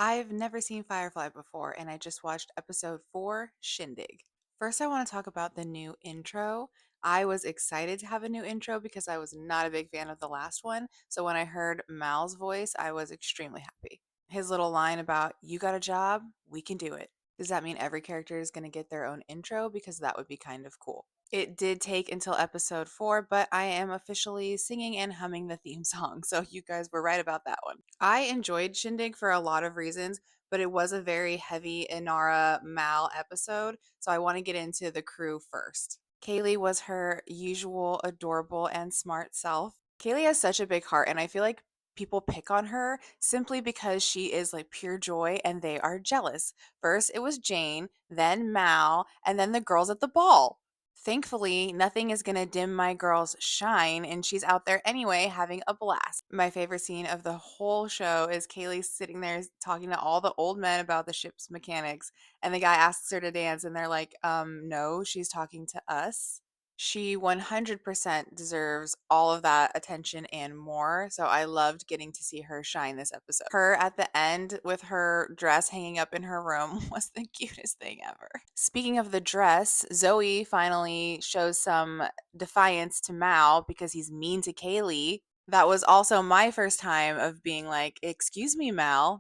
I've never seen Firefly before, and I just watched episode 4, Shindig. First, I want to talk about the new intro. I was excited to have a new intro because I was not a big fan of the last one. So when I heard Mal's voice, I was extremely happy. His little line about, "You got a job, we can do it." Does that mean every character is going to get their own intro? Because that would be kind of cool. It did take until episode 4, but I am officially singing and humming the theme song, so you guys were right about that one. I enjoyed Shindig for a lot of reasons, but it was a very heavy Inara Mal episode, so I want to get into the crew first. Kaylee was her usual adorable and smart self. Kaylee has such a big heart, and I feel like people pick on her simply because she is like pure joy and they are jealous. First, it was Jane, then Mal, and then the girls at the ball. Thankfully, nothing is going to dim my girl's shine, and she's out there anyway having a blast. My favorite scene of the whole show is Kaylee sitting there talking to all the old men about the ship's mechanics, and the guy asks her to dance, and they're like, no, she's talking to us. She 100% deserves all of that attention and more. So I loved getting to see her shine this episode. Her at the end with her dress hanging up in her room was the cutest thing ever. Speaking of the dress, Zoe finally shows some defiance to Mal because he's mean to Kaylee. That was also my first time of being like, "Excuse me, Mal.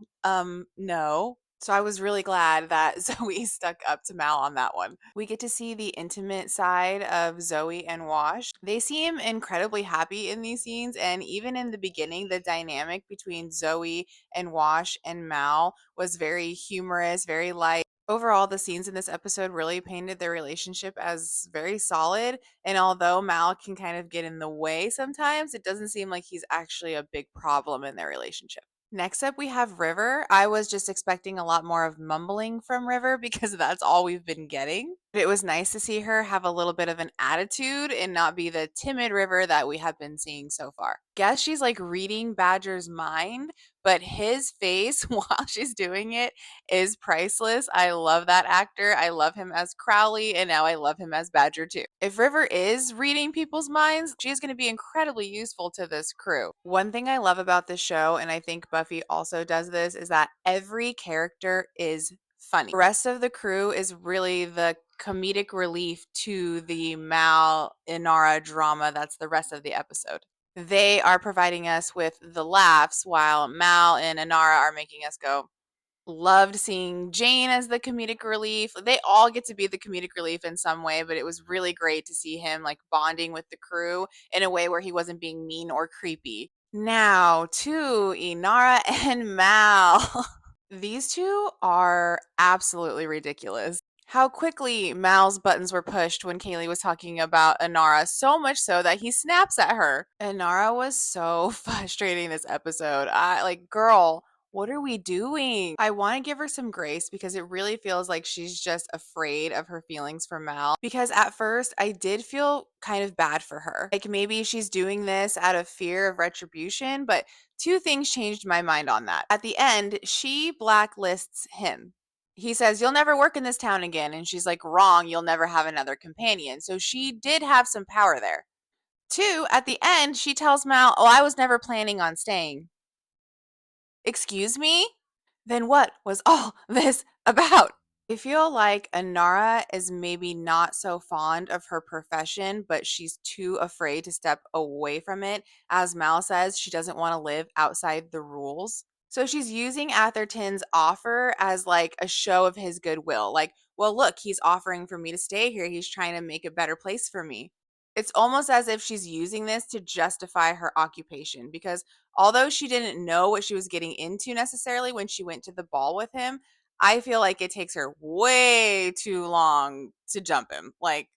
No." So I was really glad that Zoe stuck up to Mal on that one. We get to see the intimate side of Zoe and Wash. They seem incredibly happy in these scenes, and even in the beginning, the dynamic between Zoe and Wash and Mal was very humorous, very light. Overall, the scenes in this episode really painted their relationship as very solid. And although Mal can kind of get in the way sometimes, it doesn't seem like he's actually a big problem in their relationship. Next up, we have River. I was just expecting a lot more of mumbling from River because that's all we've been getting. It was nice to see her have a little bit of an attitude and not be the timid River that we have been seeing so far. Guess she's like reading Badger's mind, but his face while she's doing it is priceless. I love that actor. I love him as Crowley, and now I love him as Badger too. If River is reading people's minds, she's going to be incredibly useful to this crew. One thing I love about this show, and I think Buffy also does this, is that every character is funny. The rest of the crew is really the comedic relief to the Mal Inara drama that's the rest of the episode. They are providing us with the laughs while Mal and Inara are making us go, loved seeing Jane as the comedic relief. They all get to be the comedic relief in some way, but it was really great to see him like bonding with the crew in a way where he wasn't being mean or creepy. Now to Inara and Mal. These two are absolutely ridiculous. How quickly Mal's buttons were pushed when Kaylee was talking about Inara, so much so that he snaps at her. Inara was so frustrating this episode. I like, girl, what are we doing? I want to give her some grace because it really feels like she's just afraid of her feelings for Mal. Because at first, I did feel kind of bad for her. Like maybe she's doing this out of fear of retribution, but two things changed my mind on that. At the end, she blacklists him. He says, "You'll never work in this town again." And she's like, "Wrong, you'll never have another companion." So she did have some power there. Two, at the end, she tells Mal, "Oh, I was never planning on staying." Excuse me? Then what was all this about? I feel like Anara is maybe not so fond of her profession, but she's too afraid to step away from it. As Mal says, she doesn't want to live outside the rules. So she's using Atherton's offer as like a show of his goodwill. Like, well, look, he's offering for me to stay here. He's trying to make a better place for me. It's almost as if she's using this to justify her occupation because although she didn't know what she was getting into necessarily when she went to the ball with him, I feel like it takes her way too long to jump him. Like,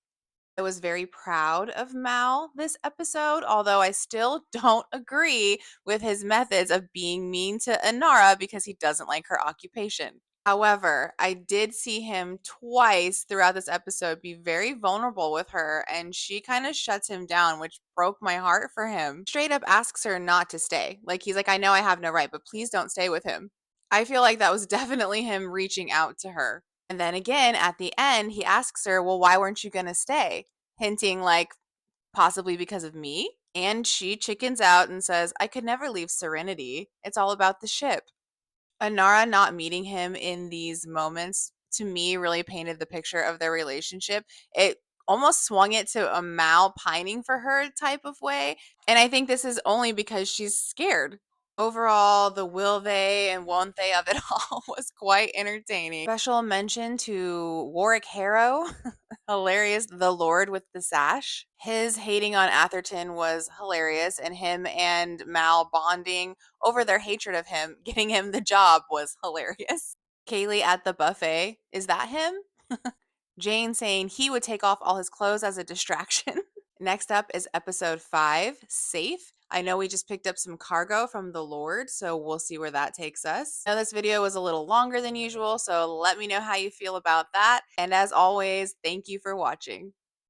I was very proud of Mal this episode, although I still don't agree with his methods of being mean to Inara because he doesn't like her occupation. However, I did see him twice throughout this episode be very vulnerable with her, and she kind of shuts him down, which broke my heart for him. Straight up asks her not to stay. Like, he's like, "I know I have no right, but please don't stay with him." I feel like that was definitely him reaching out to her. And then again, at the end, he asks her, "Well, why weren't you going to stay?" Hinting like possibly because of me. And she chickens out and says, "I could never leave Serenity. It's all about the ship." Anara not meeting him in these moments to me really painted the picture of their relationship. It almost swung it to a Mal pining for her type of way. And I think this is only because she's scared. Overall, the will they and won't they of it all was quite entertaining. Special mention to Warwick Harrow. Hilarious. The Lord with the sash. His hating on Atherton was hilarious, and him and Mal bonding over their hatred of him, getting him the job was hilarious. Kaylee at the buffet. Is that him? Jane saying he would take off all his clothes as a distraction. Next up is episode 5, Safe. I know we just picked up some cargo from the Lord, so we'll see where that takes us. Now, this video was a little longer than usual, so let me know how you feel about that. And as always, thank you for watching.